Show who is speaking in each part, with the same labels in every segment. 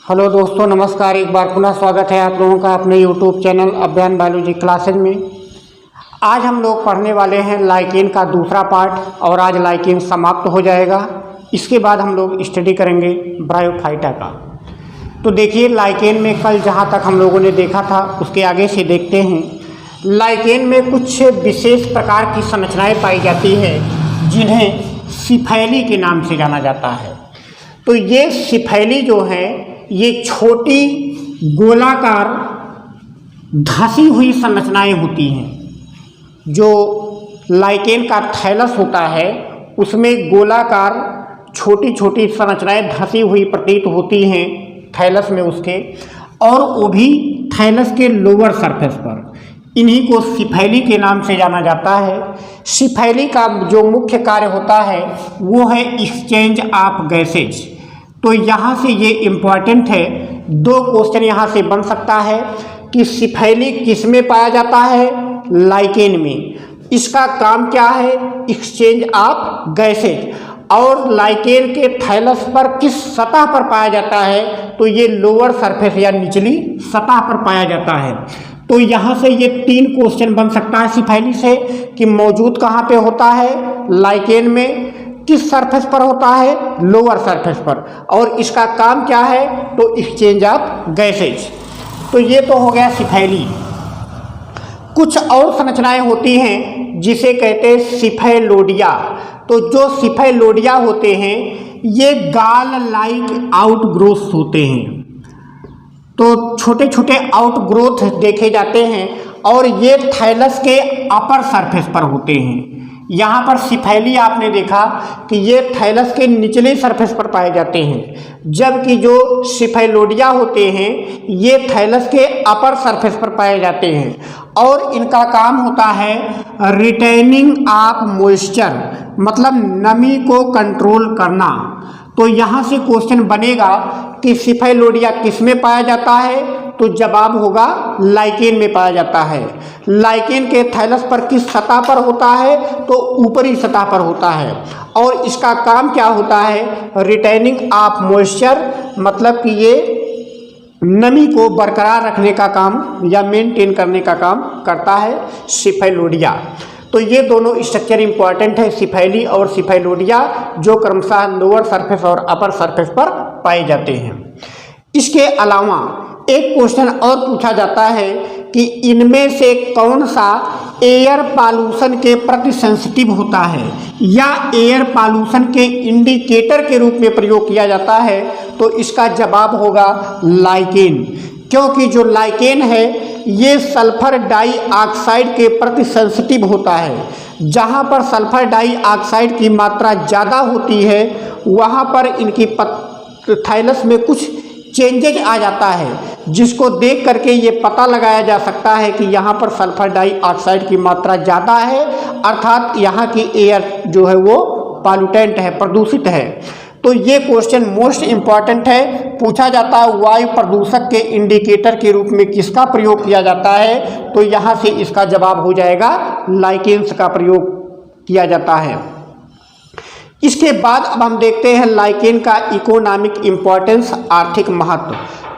Speaker 1: Hello दोस्तों, नमस्कार। एक बार पुनः स्वागत है आप लोगों का अपने यूट्यूब चैनल अभियान बायोलॉजी क्लासेज में। आज हम लोग पढ़ने वाले हैं लाइकेन का दूसरा पार्ट और आज लाइकेन समाप्त हो जाएगा। इसके बाद हम लोग स्टडी करेंगे ब्रायोफाइटा का। तो देखिए, लाइकेन में कल जहाँ तक हम लोगों ने देखा था उसके आगे से देखते हैं। लाइकेन में कुछ विशेष प्रकार की संरचनाएँ पाई जाती हैं जिन्हें सिफैली के नाम से जाना जाता है। तो ये सिफैली जो है ये छोटी गोलाकार धंसी हुई संरचनाएं होती हैं। जो लाइकेन का थैलस होता है उसमें गोलाकार छोटी छोटी संरचनाएं धंसी हुई प्रतीत होती हैं थैलस में उसके, और वो भी थैलस के लोअर सरफेस पर। इन्हीं को सिफैली के नाम से जाना जाता है। सिफैली का जो मुख्य कार्य होता है वो है एक्सचेंज ऑफ गैसेज। तो यहाँ से ये इम्पॉर्टेंट है, दो क्वेश्चन यहाँ से बन सकता है कि सिफैली किस में पाया जाता है? लाइकेन में। इसका काम क्या है? Exchange of gases. और लाइकेन के थैलस पर किस सतह पर पाया जाता है? तो ये लोअर सरफेस या निचली सतह पर पाया जाता है। तो यहाँ से ये तीन क्वेश्चन बन सकता है सिफैली से कि मौजूद कहाँ पे होता है लाइकेन में, किस सरफेस पर होता है? लोअर सरफेस पर, और इसका काम क्या है? तो एक्सचेंज ऑफ गैसेज। तो ये तो हो गया सिफैली। कुछ और संरचनाएं होती हैं जिसे कहते हैं सिफेलोडिया। तो जो सिफेलोडिया होते हैं ये गाल लाइक आउटग्रोथ होते हैं। तो छोटे छोटे आउटग्रोथ देखे जाते हैं और ये थैलस के अपर सरफेस पर होते हैं। यहाँ पर सिफैली आपने देखा कि ये थैलस के निचले सरफेस पर पाए जाते हैं, जबकि जो सिफेलोडिया होते हैं ये थैलस के अपर सरफेस पर पाए जाते हैं। और इनका काम होता है रिटेनिंग ऑफ मॉइस्चर, मतलब नमी को कंट्रोल करना। तो यहाँ से क्वेश्चन बनेगा कि सिफेलोडिया किस में पाया जाता है? तो जवाब होगा लाइकेन में पाया जाता है। लाइकेन के थैलस पर किस सतह पर होता है? तो ऊपरी सतह पर होता है। और इसका काम क्या होता है? रिटेनिंग ऑफ मॉइस्चर, मतलब कि ये नमी को बरकरार रखने का काम या मेंटेन करने का काम करता है सिफेलोडिया। तो ये दोनों स्ट्रक्चर इंपॉर्टेंट है, सिफैली और सिफेलोडिया, जो क्रमशः लोअर सरफेस और अपर सरफेस पर पाए जाते हैं। इसके अलावा एक क्वेश्चन और पूछा जाता है कि इनमें से कौन सा एयर पॉल्यूशन के प्रति सेंसिटिव होता है या एयर पॉल्यूशन के इंडिकेटर के रूप में प्रयोग किया जाता है? तो इसका जवाब होगा लाइकेन, क्योंकि जो लाइकेन है ये सल्फर डाइऑक्साइड के प्रति सेंसिटिव होता है। जहाँ पर सल्फर डाइऑक्साइड की मात्रा ज़्यादा होती है वहाँ पर इनकी थैलस में कुछ चेंजेज आ जाता है, जिसको देख करके ये पता लगाया जा सकता है कि यहाँ पर सल्फर डाइऑक्साइड की मात्रा ज़्यादा है, अर्थात यहाँ की एयर जो है वो पॉल्यूटेंट है, प्रदूषित है। तो ये क्वेश्चन मोस्ट इम्पॉर्टेंट है, पूछा जाता है वायु प्रदूषक के इंडिकेटर के रूप में किसका प्रयोग किया जाता है? तो यहाँ से इसका जवाब हो जाएगा लाइकेन्स का प्रयोग किया जाता है। इसके बाद अब हम देखते हैं लाइकेन का इकोनॉमिक इम्पोर्टेंस, आर्थिक महत्व।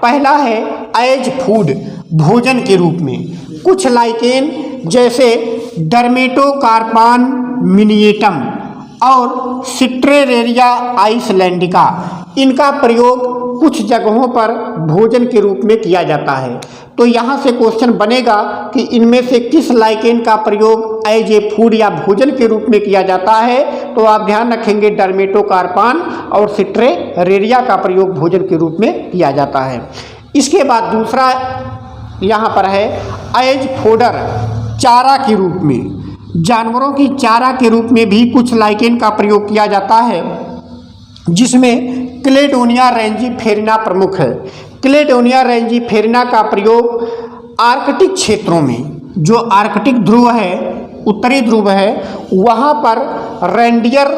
Speaker 1: पहला है एज फूड, भोजन के रूप में। कुछ लाइकेन जैसे डर्मेटोकार्पान मिनिएटम और सिट्रेरेरिया आइसलैंडिका, इनका प्रयोग कुछ जगहों पर भोजन के रूप में किया जाता है। तो यहाँ से क्वेश्चन बनेगा कि इनमें से किस लाइकेन का प्रयोग एज ए फूड या भोजन के रूप में किया जाता है? तो आप ध्यान रखेंगे डर्मेटोकार्पान और सिट्रेरेरिया का प्रयोग भोजन के रूप में किया जाता है। इसके बाद दूसरा यहाँ पर है एज फोडर, चारा के रूप में। जानवरों की चारा के रूप में भी कुछ लाइकेन का प्रयोग किया जाता है, जिसमें क्लेडोनिया रेंजीफेरिना प्रमुख है। क्लेडोनिया रेंजीफेरिना का प्रयोग आर्कटिक क्षेत्रों में, जो आर्कटिक ध्रुव है, उत्तरी ध्रुव है, वहाँ पर रेंडियर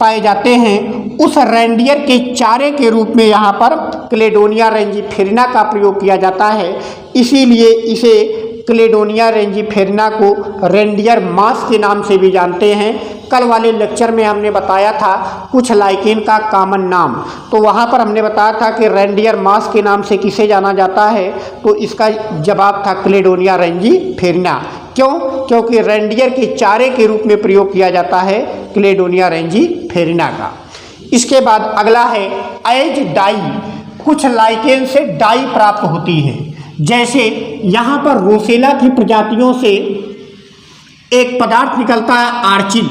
Speaker 1: पाए जाते हैं। उस रेंडियर के चारे के रूप में यहाँ पर क्लेडोनिया रेंजीफेरिना का प्रयोग किया जाता है। इसीलिए इसे क्लेडोनिया रेंजीफेरिना को रेंडियर मास के नाम से भी जानते हैं, कल वाले लेक्चर में हमने बताया था कुछ लाइकेन का कॉमन नाम, तो वहाँ पर हमने बताया था कि रेंडियर मास के नाम से किसे जाना जाता है, तो इसका जवाब था क्लेडोनिया रेंजीफेरिना। क्यों? क्योंकि रेंडियर के चारे के रूप में प्रयोग किया जाता है क्लेडोनिया रेंजीफेरिना का। इसके बाद अगला है एज डाई। कुछ लाइकेन से डाई प्राप्त होती है, जैसे यहाँ पर रोसेला की प्रजातियों से एक पदार्थ निकलता है आर्चिल।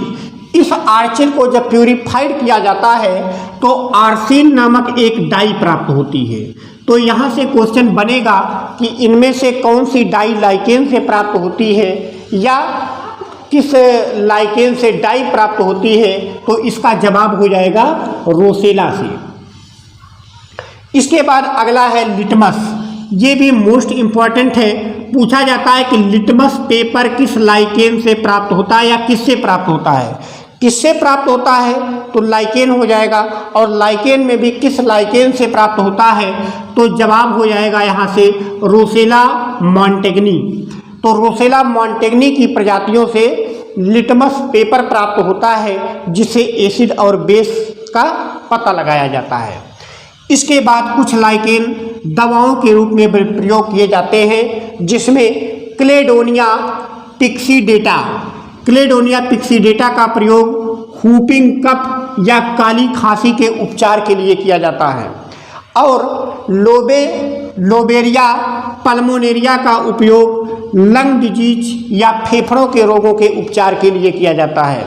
Speaker 1: इस आर्चिल को जब प्यूरिफाइड किया जाता है तो आर्सिन नामक एक डाई प्राप्त होती है। तो यहाँ से क्वेश्चन बनेगा कि इनमें से कौन सी डाई लाइकेन से प्राप्त होती है या किस लाइकेन से डाई प्राप्त होती है, तो इसका जवाब हो जाएगा रोसेला से। इसके बाद अगला है लिटमस। ये भी मोस्ट इम्पॉर्टेंट है, पूछा जाता है कि लिटमस पेपर किस लाइकेन से प्राप्त होता है या किससे प्राप्त होता है। किससे प्राप्त होता है तो लाइकेन हो जाएगा, और लाइकेन में भी किस लाइकेन से प्राप्त होता है तो जवाब हो जाएगा यहाँ से रोसेला मॉन्टेग्नी। तो रोसेला मॉन्टेग्नी की प्रजातियों से लिटमस पेपर प्राप्त होता है, जिससे एसिड और बेस का पता लगाया जाता है। इसके बाद कुछ लाइकेन दवाओं के रूप में प्रयोग किए जाते हैं, जिसमें क्लेडोनिया पिक्सीडेटा। क्लेडोनिया पिक्सीडेटा का प्रयोग हुपिंग कफ या काली खांसी के उपचार के लिए किया जाता है, और लोबेरिया पल्मोनेरिया का उपयोग लंग डिजीज या फेफड़ों के रोगों के उपचार के लिए किया जाता है।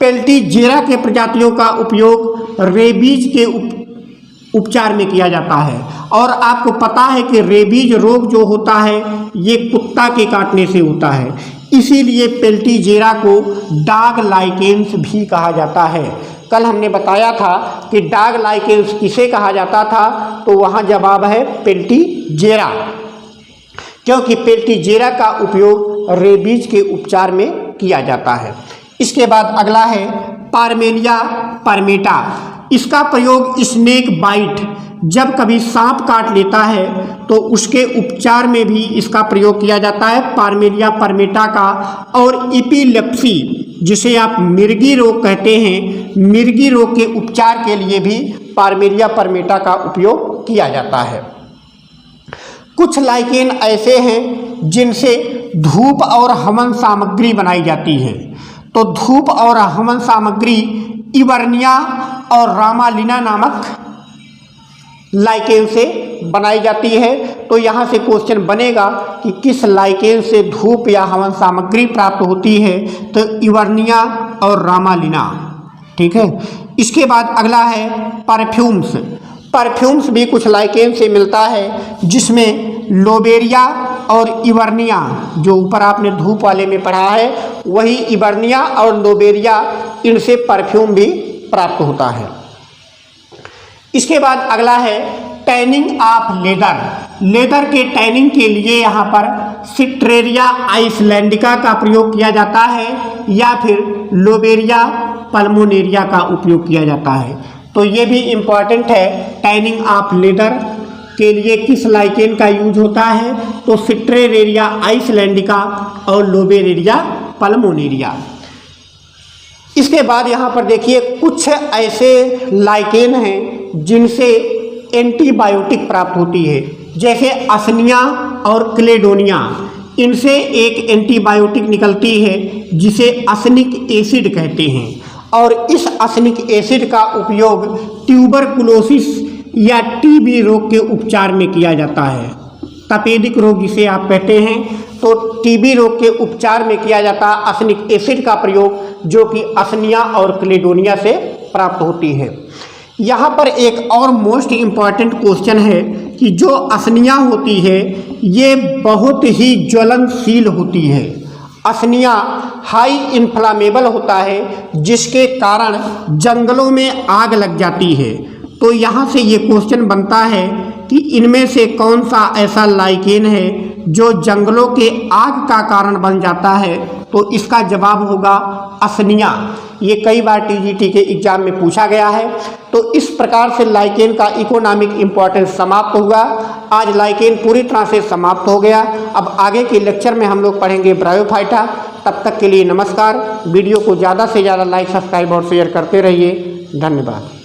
Speaker 1: पेल्टीजेरा के प्रजातियों का उपयोग रेबीज के उपचार में किया जाता है, और आपको पता है कि रेबीज रोग जो होता है ये कुत्ता के काटने से होता है, इसीलिए पेल्टीजेरा को डॉग लाइकेन्स भी कहा जाता है। कल हमने बताया था कि डॉग लाइकेन्स किसे कहा जाता था, तो वहाँ जवाब है पेल्टीजेरा, क्योंकि पेल्टीजेरा का उपयोग रेबीज के उपचार में किया जाता है। इसके बाद अगला है पार्मेलिया परमेटा। इसका प्रयोग स्नेक बाइट, जब कभी सांप काट लेता है तो उसके उपचार में भी इसका प्रयोग किया जाता है पार्मेलिया परमेटा का। और इपिलेप्सी, जिसे आप मिर्गी रोग कहते हैं, मिर्गी रोग के उपचार के लिए भी पार्मेलिया परमेटा का उपयोग किया जाता है। कुछ लाइकेन ऐसे हैं जिनसे धूप और हवन सामग्री बनाई जाती है, तो धूप और हवन सामग्री इवर्निया और रामालिना नामक लाइकेन से बनाई जाती है। तो यहाँ से क्वेश्चन बनेगा कि किस लाइकेन से धूप या हवन सामग्री प्राप्त होती है, तो इवर्निया और रामालिना। ठीक है। इसके बाद अगला है परफ्यूम्स। परफ्यूम्स भी कुछ लाइकेन से मिलता है, जिसमें लोबेरिया और इवर्निया, जो ऊपर आपने धूप वाले में पढ़ा है वही इवर्निया और लोबेरिया, इनसे परफ्यूम भी प्राप्त होता है। इसके बाद अगला है टैनिंग ऑफ लेदर। लेदर के टैनिंग के लिए यहाँ पर सिट्रेरिया आइसलैंडिका का प्रयोग किया जाता है या फिर लोबेरिया पल्मोनेरिया का उपयोग किया जाता है। तो ये भी इम्पॉर्टेंट है, टैनिंग ऑफ लेदर के लिए किस लाइकेन का यूज होता है, तो सिट्रेरिया आइसलैंडिका और लोबेरिया पल्मोनेरिया। इसके बाद यहाँ पर देखिए कुछ ऐसे लाइकेन हैं जिनसे एंटीबायोटिक प्राप्त होती है, जैसे असनिया और क्लेडोनिया। इनसे एक एंटीबायोटिक निकलती है जिसे असनिक एसिड कहते हैं, और इस असनिक एसिड का उपयोग ट्यूबरकुलोसिस या टीबी रोग के उपचार में किया जाता है। तपेदिक रोग जिसे आप कहते हैं, तो टीबी रोग के उपचार में किया जाता है असनिक एसिड का प्रयोग, जो कि असनिया और क्लेडोनिया से प्राप्त होती है। यहाँ पर एक और मोस्ट इम्पॉर्टेंट क्वेश्चन है कि जो असनिया होती है ये बहुत ही ज्वलनशील होती है। असनिया हाई इन्फ्लामेबल होता है, जिसके कारण जंगलों में आग लग जाती है। तो यहाँ से ये क्वेश्चन बनता है कि इनमें से कौन सा ऐसा लाइकेन है जो जंगलों के आग का कारण बन जाता है, तो इसका जवाब होगा असनिया। ये कई बार टीजीटी के एग्जाम में पूछा गया है। तो इस प्रकार से लाइकेन का इकोनॉमिक इम्पोर्टेंस समाप्त हुआ। आज लाइकेन पूरी तरह से समाप्त हो गया। अब आगे के लेक्चर में हम लोग पढ़ेंगे ब्रायोफाइटा। तब तक के लिए नमस्कार। वीडियो को ज़्यादा से ज़्यादा लाइक, सब्सक्राइब और शेयर करते रहिए। धन्यवाद।